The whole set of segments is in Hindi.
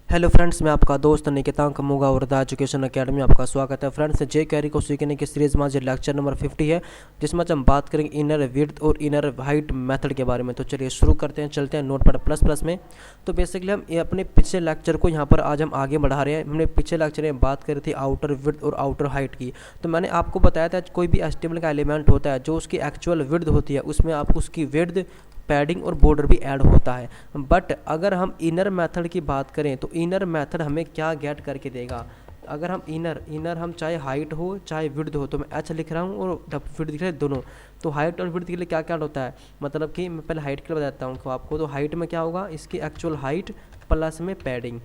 हेलो फ्रेंड्स, मैं आपका दोस्त निकिता कमोगा वर्धा एजुकेशन अकेडमी में आपका स्वागत है। फ्रेंड्स, जे कैरी को सीखने की सीरीज में आज लेक्चर नंबर 50 है, जिसमें हम बात करेंगे इनर विड्थ और इनर हाइट मेथड के बारे में। तो चलिए शुरू करते हैं, चलते हैं नोटपैड प्लस प्लस में। तो बेसिकली हम ये अपने पिछले लेक्चर को यहाँ पर आज हम आगे बढ़ा रहे हैं। हमने पिछले लेक्चर में बात करी थी आउटर विड्थ और आउटर हाइट की। तो मैंने आपको बताया था कोई भी एचटीएमएल का एलिमेंट होता है जो उसकी एक्चुअल विड्थ होती है, उसमें आप उसकी विड्थ, पैडिंग और बॉर्डर भी ऐड होता है। बट अगर हम इनर मेथड की बात करें तो इनर मेथड हमें क्या गेट करके देगा। अगर हम इनर हम चाहे हाइट हो चाहे विड्थ हो, तो मैं एच लिख रहा हूँ और विड्थ दिख रहा है दोनों। तो हाइट और विड्थ के लिए क्या क्या होता है, मतलब कि मैं पहले हाइट के लिए बताता हूँ तो आपको। तो हाइट में क्या होगा, इसकी एक्चुअल हाइट प्लस में पैडिंग,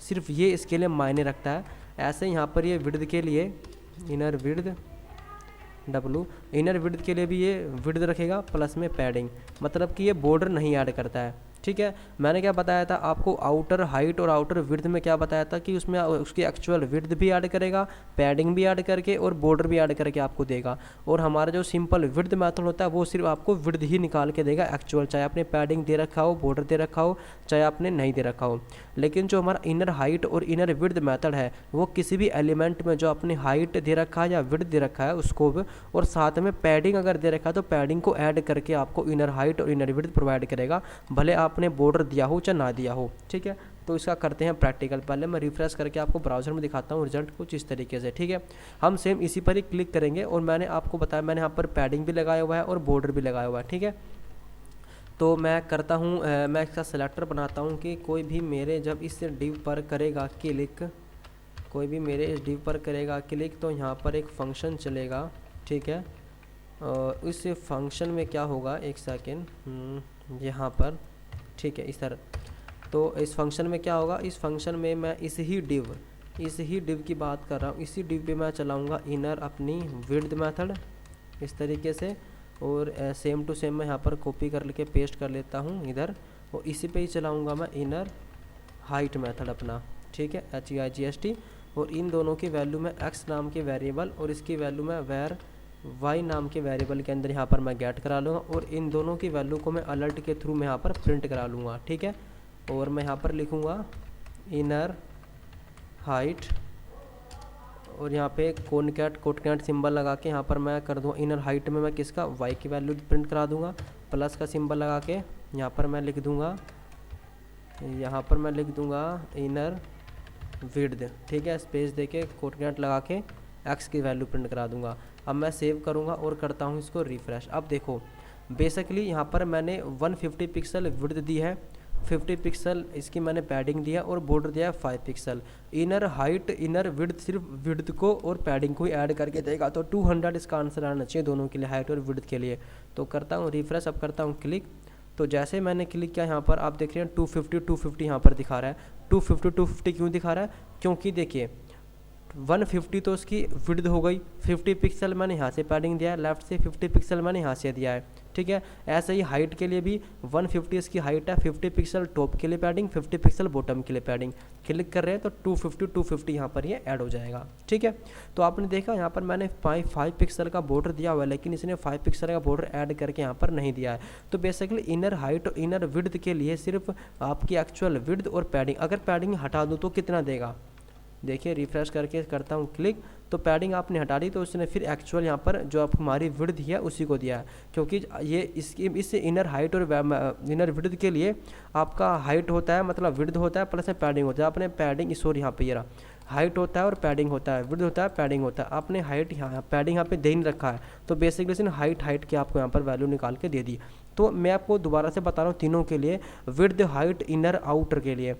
सिर्फ ये इसके लिए मायने रखता है। ऐसे यहाँ पर ये विड्थ के लिए inner width W, inner width के लिए भी ये विड्थ रखेगा प्लस में पैडिंग, मतलब कि ये बॉर्डर नहीं ऐड करता है। ठीक है, मैंने क्या बताया था आपको, आउटर हाइट और आउटर विड्थ में क्या बताया था कि उसमें उसकी एक्चुअल विड्थ भी ऐड करेगा, पैडिंग भी ऐड करके और बॉर्डर भी ऐड करके आपको देगा। और हमारा जो सिंपल विड्थ मेथड होता है वो सिर्फ आपको विड्थ ही निकाल के देगा एक्चुअल, चाहे आपने पैडिंग दे रखा हो, बॉर्डर दे रखा हो, चाहे आपने नहीं दे रखा हो। लेकिन जो हमारा इनर हाइट और इनर विड्थ मेथड है वो किसी भी एलिमेंट में जो अपनी हाइट दे रखा है या विड्थ दे रखा है उसको भी, और साथ में पैडिंग अगर दे रखा है तो पैडिंग को ऐड करके आपको इनर हाइट और इनर विड्थ प्रोवाइड करेगा, भले आपने बॉर्डर दिया हो चाहे ना दिया हो। ठीक है, तो इसका करते हैं प्रैक्टिकल। पहले मैं रिफ्रेश करके आपको ब्राउजर में दिखाता हूँ रिजल्ट कुछ इस तरीके से। ठीक है, हम सेम इसी पर ही क्लिक करेंगे और मैंने आपको बताया मैंने यहाँ पर पैडिंग भी लगाया हुआ है और बॉर्डर भी लगाया हुआ है। ठीक है, तो मैं करता हूँ, मैं इसका सेलेक्टर बनाता हूँ कि कोई भी मेरे जब इस डिव पर करेगा क्लिक, कोई भी मेरे इस डिव पर करेगा क्लिक तो यहाँ पर एक फंक्शन चलेगा। ठीक है, इस फंक्शन में क्या होगा, एक सेकेंड, यहाँ पर। ठीक है, इस तरह। तो इस फंक्शन में क्या होगा, इस फंक्शन में मैं इस ही डिव की बात कर रहा हूँ। इसी डिव पे मैं चलाऊँगा इनर अपनी विड्थ मेथड इस तरीके से, और सेम टू सेम मैं यहाँ पर कॉपी कर लेके पेस्ट कर लेता हूँ इधर, और इसी पे ही चलाऊँगा मैं इनर हाइट मेथड अपना। ठीक है, HEIGHT, और इन दोनों की वैल्यू में x नाम के वेरिएबल और इसकी वैल्यू में वेर y नाम के वेरिएबल के अंदर यहाँ पर मैं गेट करा लूँगा, और इन दोनों की वैल्यू को मैं अलर्ट के थ्रू मैं यहाँ पर प्रिंट करा लूँगा। ठीक है, और मैं यहाँ पर लिखूँगा इनर हाइट, और यहाँ पे कोटकैट सिंबल लगा के यहाँ पर मैं कर दूँगा इनर हाइट में मैं किसका, y की वैल्यू प्रिंट करा दूँगा। प्लस का सिंबल लगा के यहाँ पर मैं लिख दूँगा इनर विड्थ। ठीक है, स्पेस देके कोटकैट लगा के x की वैल्यू प्रिंट करा दूँगा। अब मैं सेव करूँगा और करता हूँ इसको रिफ़्रेश। अब देखो बेसिकली यहाँ पर मैंने 150 पिक्सल विड्थ दी है, 50 पिक्सल इसकी मैंने पैडिंग दिया और बॉर्डर दिया है 5 pixel. Inner height inner width सिर्फ विड्थ को और पैडिंग को ही ऐड करके देगा, तो 200 इसका आंसर आना चाहिए दोनों के लिए, हाइट और विड्थ के लिए। तो करता हूँ रिफ्रेश, अब करता हूँ क्लिक। तो जैसे मैंने क्लिक किया यहाँ पर आप देख रहे हैं 250 यहाँ पर दिखा रहा है। 250 क्यों दिखा रहा है, क्योंकि देखिए 150 तो उसकी विड्थ हो गई, 50 पिक्सल मैंने यहाँ से पैडिंग दिया है, लेफ्ट से 50 पिक्सल मैंने यहाँ से दिया है। ठीक है, ऐसे ही हाइट के लिए भी 150 इसकी हाइट है, 50 पिक्सल टॉप के लिए पैडिंग, 50 पिक्सल बॉटम के लिए पैडिंग। क्लिक कर रहे हैं तो 250 यहाँ पर ये ऐड हो जाएगा। ठीक है, तो आपने देखा यहाँ पर मैंने 5 पिक्सल का बॉर्डर दिया हुआ है, लेकिन इसने 5 पिक्सल का बॉर्डर ऐड करके यहाँ पर नहीं दिया है। तो बेसिकली इनर हाइट और इनर विड्थ के लिए सिर्फ आपकी एक्चुअल विड्थ और पैडिंग, अगर पैडिंग हटा दूँ तो कितना देगा, देखिए रिफ्रेश करके करता हूँ क्लिक, तो पैडिंग आपने हटा दी तो उसने फिर एक्चुअल यहाँ पर जो आप हमारी विड्थ है उसी को दिया है, क्योंकि ये इस इनर हाइट और इनर विड्थ के लिए आपका हाइट होता है, मतलब विड्थ होता है प्लस में पैडिंग होता है। आपने पैडिंग सॉरी यहाँ पे ये रहा, हाइट होता है और पैडिंग होता है, विड्थ होता है पैडिंग होता है। आपने हाइट यहाँ पैडिंग यहाँ पे दे नहीं रखा है, तो बेसिकली इसने हाइट की आपको यहाँ पर वैल्यू निकाल के दे दी। तो मैं आपको दोबारा से बता रहा हूँ तीनों के लिए, विड्थ हाइट इनर आउटर के लिए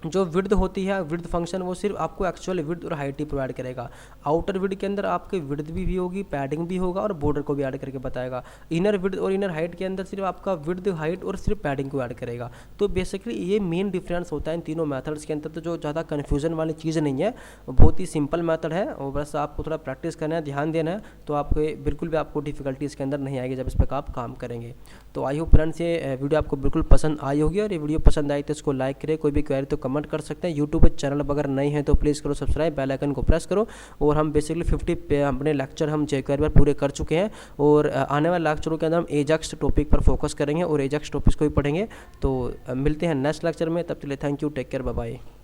जो विड्थ होती है, विड्थ फंक्शन वो सिर्फ आपको एक्चुअल विड्थ और हाइट ही प्रोवाइड करेगा। आउटर विड्थ के अंदर आपकी विड्थ भी होगी, पैडिंग भी होगा और बॉर्डर को भी ऐड करके बताएगा। इनर विड्थ और इनर हाइट के अंदर सिर्फ आपका विड्थ हाइट और सिर्फ पैडिंग को ऐड करेगा। तो बेसिकली ये मेन डिफरेंस होता है इन तीनों मेथड्स के अंदर। तो जो ज़्यादा कन्फ्यूजन वाली चीज़ नहीं है, बहुत ही सिंपल मेथड है, और बस आपको थोड़ा प्रैक्टिस करना है, ध्यान देना है, तो आपको बिल्कुल भी आपको डिफिकल्टी इसके अंदर नहीं आएगी जब इस पर आप काम करेंगे। तो आई होप फ्रेंड्स ये वीडियो आपको बिल्कुल पसंद आई होगी, और ये वीडियो पसंद आई तो इसको लाइक करें, कोई भी क्वेरी तो कमेंट कर सकते हैं। यूट्यूब पे चैनल अगर नए हैं तो प्लीज़ करो सब्सक्राइब, बेल आइकन को प्रेस करो। और हम बेसिकली 50 पे अपने लेक्चर हम जेक्वेरी पर पूरे कर चुके हैं, और आने वाले लेक्चरों के अंदर हम एजाक्स टॉपिक पर फोकस करेंगे और एजाक्स टॉपिक्स को भी पढ़ेंगे। तो मिलते हैं नेक्स्ट लेक्चर में, तब के लिए thank you, take care, bye bye.